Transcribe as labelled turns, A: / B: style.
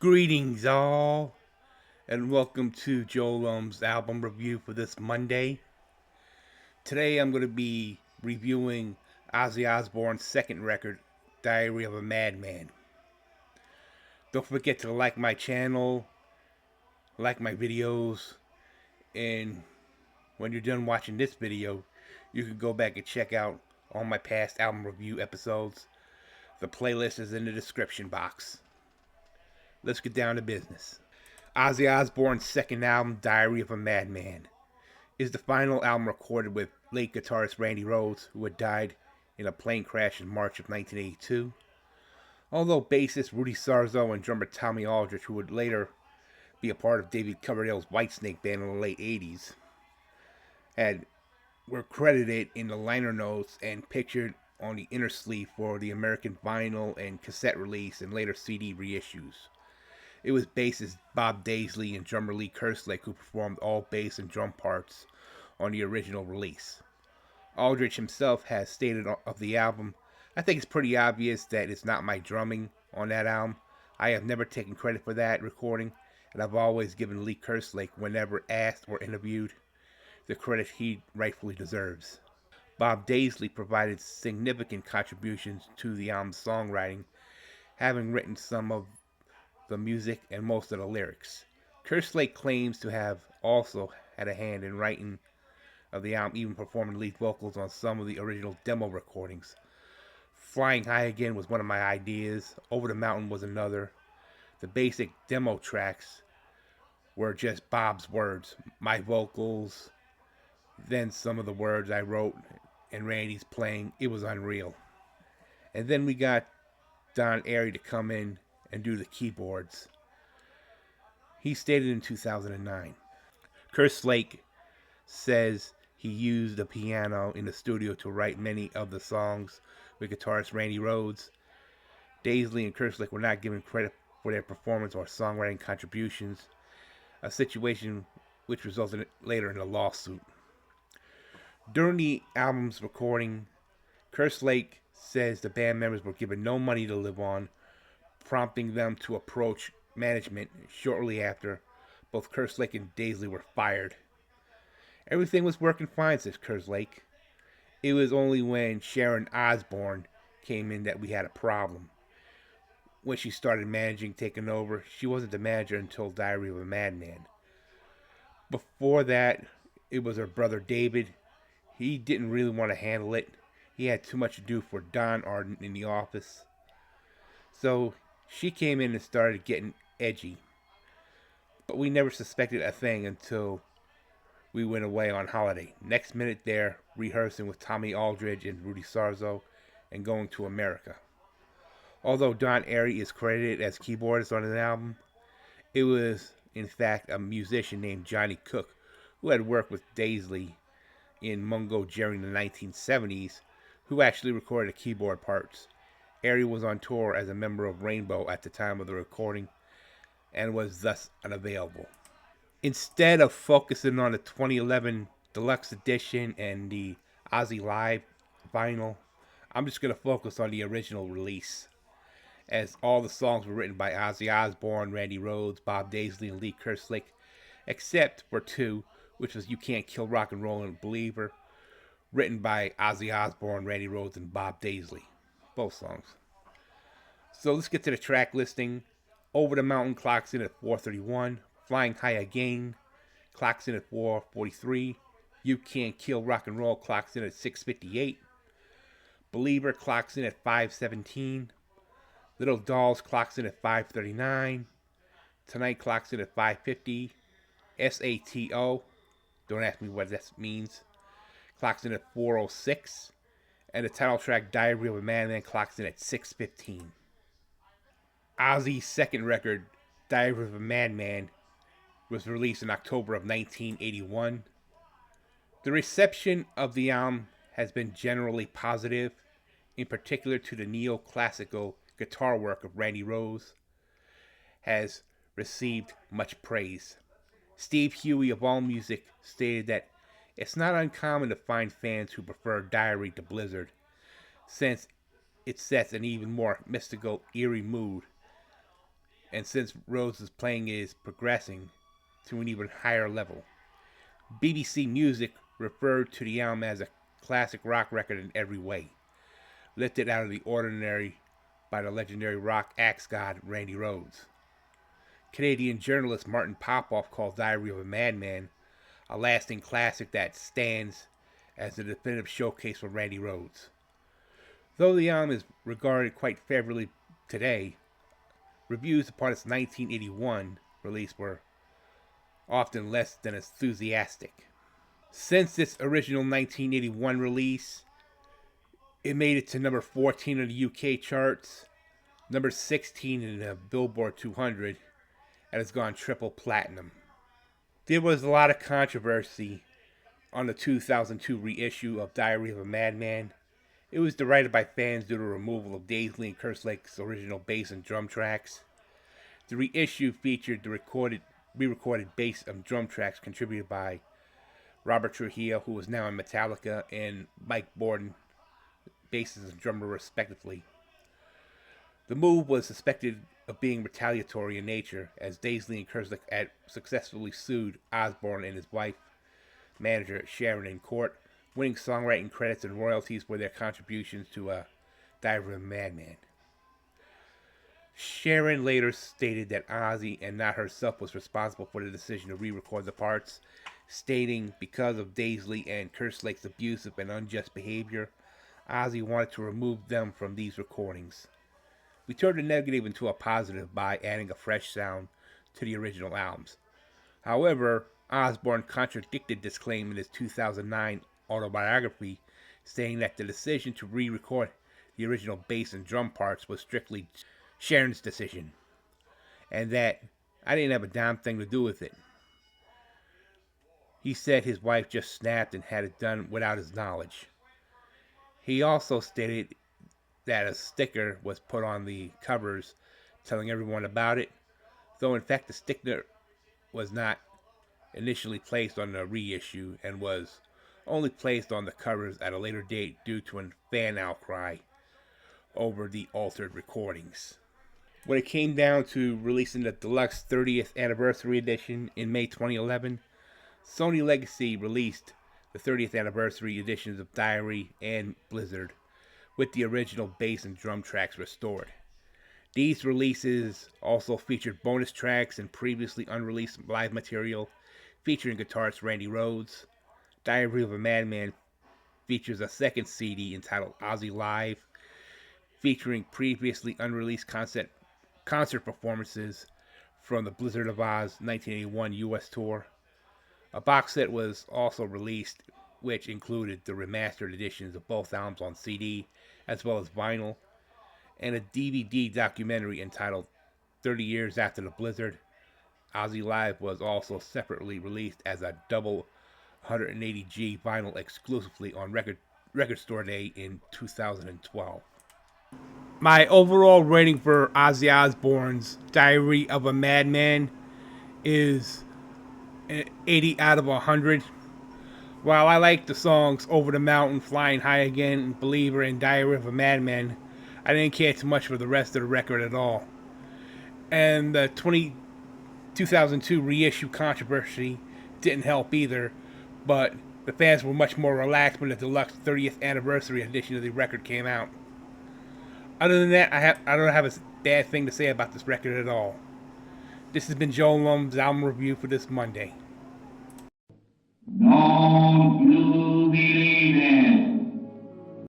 A: Greetings, all, and welcome to Joel's album review for this Monday. Today, I'm going to be reviewing Ozzy Osbourne's second record, Diary of a Madman. Don't forget to like my channel, like my videos, and when you're done watching this video, you can go back and check out all my past album review episodes. The playlist is in the description box. Let's get down to business. Ozzy Osbourne's second album, Diary of a Madman, is the final album recorded with late guitarist Randy Rhoads, who had died in a plane crash in March of 1982. Although bassist Rudy Sarzo and drummer Tommy Aldridge, who would later be a part of David Coverdale's Whitesnake band in the late 80s, were credited in the liner notes and pictured on the inner sleeve for the American vinyl and cassette release and later CD reissues. It was bassist Bob Daisley and drummer Lee Kerslake who performed all bass and drum parts on the original release. Aldridge himself has stated of the album, "I think it's pretty obvious that it's not my drumming on that album. I have never taken credit for that recording, and I've always given Lee Kerslake, whenever asked or interviewed, the credit he rightfully deserves." Bob Daisley provided significant contributions to the album's songwriting, having written some of the music and most of the lyrics. Kerslake claims to have also had a hand in writing of the album, even performing lead vocals on some of the original demo recordings. Flying High Again was one of my ideas. Over the Mountain was another. The basic demo tracks were just Bob's words, my vocals, then some of the words I wrote, and Randy's playing. It was unreal. And then we got Don Airey to come in and do the keyboards. He stated in 2009, Kerslake says he used the piano in the studio to write many of the songs with guitarist Randy Rhoads. Daisley and Kerslake were not given credit for their performance or songwriting contributions, a situation which resulted later in a lawsuit. During the album's recording, Kerslake says the band members were given no money to live on, prompting them to approach management. Shortly after, both Kerslake and Daisley were fired. Everything was working fine, says Kerslake. It was only when Sharon Osbourne came in that we had a problem. When she started managing, taking over, she wasn't the manager until Diary of a Madman. Before that, it was her brother David. He didn't really want to handle it. He had too much to do for Don Arden in the office. So she came in and started getting edgy. But we never suspected a thing until we went away on holiday. Next minute they're rehearsing with Tommy Aldridge and Rudy Sarzo and going to America. Although Don Airey is credited as keyboardist on the album, it was in fact a musician named Johnny Cook who had worked with Daisley in Mungo Jerry in the 1970s who actually recorded the keyboard parts. Airey was on tour as a member of Rainbow at the time of the recording and was thus unavailable. Instead of focusing on the 2011 Deluxe Edition and the Ozzy Live vinyl, I'm just going to focus on the original release, as all the songs were written by Ozzy Osbourne, Randy Rhoads, Bob Daisley, and Lee Kerslake, except for two, which was You Can't Kill Rock and Roll and Believer, written by Ozzy Osbourne, Randy Rhoads, and Bob Daisley. Both songs. So let's get to the track listing. Over the Mountain clocks in at 4:31. Flying High Again clocks in at 4:43. You Can't Kill Rock and Roll clocks in at 6:58. Believer clocks in at 5:17. Little Dolls clocks in at 5:39. Tonight clocks in at 5:50. SATO, don't ask me what that means, clocks in at 4:06. And the title track Diary of a Madman clocks in at 6:15. Ozzy's second record, Diary of a Madman, was released in October of 1981. The reception of the album has been generally positive, in particular to the neoclassical guitar work of Randy Rhoads, has received much praise. Steve Huey of AllMusic stated that it's not uncommon to find fans who prefer Diary to Blizzard, since it sets an even more mystical, eerie mood, and since Rhodes' playing is progressing to an even higher level. BBC Music referred to the album as a classic rock record in every way, lifted out of the ordinary by the legendary rock axe god Randy Rhoads. Canadian journalist Martin Popoff called Diary of a Madman a lasting classic that stands as the definitive showcase for Randy Rhoads. Though the album is regarded quite favorably today, reviews upon its 1981 release were often less than enthusiastic. Since its original 1981 release, it made it to number 14 on the UK charts, number 16 in the Billboard 200, and has gone triple platinum. There was a lot of controversy on the 2002 reissue of Diary of a Madman. It was derided by fans due to the removal of Daisley and Kerslake's original bass and drum tracks. The reissue featured the re-recorded bass and drum tracks contributed by Robert Trujillo, who is now in Metallica, and Mike Bordin, bassist and drummer respectively. The move was suspected of being retaliatory in nature, as Daisley and Kerslake had successfully sued Osbourne and his wife, manager Sharon, in court, winning songwriting credits and royalties for their contributions to Diary of a Madman. Sharon later stated that Ozzy and not herself was responsible for the decision to re-record the parts, stating because of Daisley and Kerslake's abusive and unjust behavior, Ozzy wanted to remove them from these recordings. We turned the negative into a positive by adding a fresh sound to the original albums. However, Osbourne contradicted this claim in his 2009 autobiography, saying that the decision to re-record the original bass and drum parts was strictly Sharon's decision, and that I didn't have a damn thing to do with it. He said his wife just snapped and had it done without his knowledge. He also stated that a sticker was put on the covers telling everyone about it, though in fact the sticker was not initially placed on the reissue and was only placed on the covers at a later date due to a fan outcry over the altered recordings. When it came down to releasing the deluxe 30th anniversary edition in May 2011, Sony Legacy released the 30th anniversary editions of Diary and Blizzard, with the original bass and drum tracks restored. These releases also featured bonus tracks and previously unreleased live material featuring guitarist Randy Rhoads. Diary of a Madman features a second CD entitled Ozzy Live, featuring previously unreleased concert performances from the Blizzard of Oz 1981 US tour. A box set was also released, which included the remastered editions of both albums on CD, as well as vinyl, and a DVD documentary entitled 30 Years After the Blizzard. Ozzy Live was also separately released as a double 180G vinyl exclusively on Record Store Day in 2012. My overall rating for Ozzy Osbourne's Diary of a Madman is an 80 out of 100. While I like the songs Over the Mountain, Flying High Again, Believer, and Diary of a Madman, I didn't care too much for the rest of the record at all. And the 2002 reissue controversy didn't help either, but the fans were much more relaxed when the deluxe 30th anniversary edition of the record came out. Other than that, I don't have a bad thing to say about this record at all. This has been Joe Lum's album review for this Monday.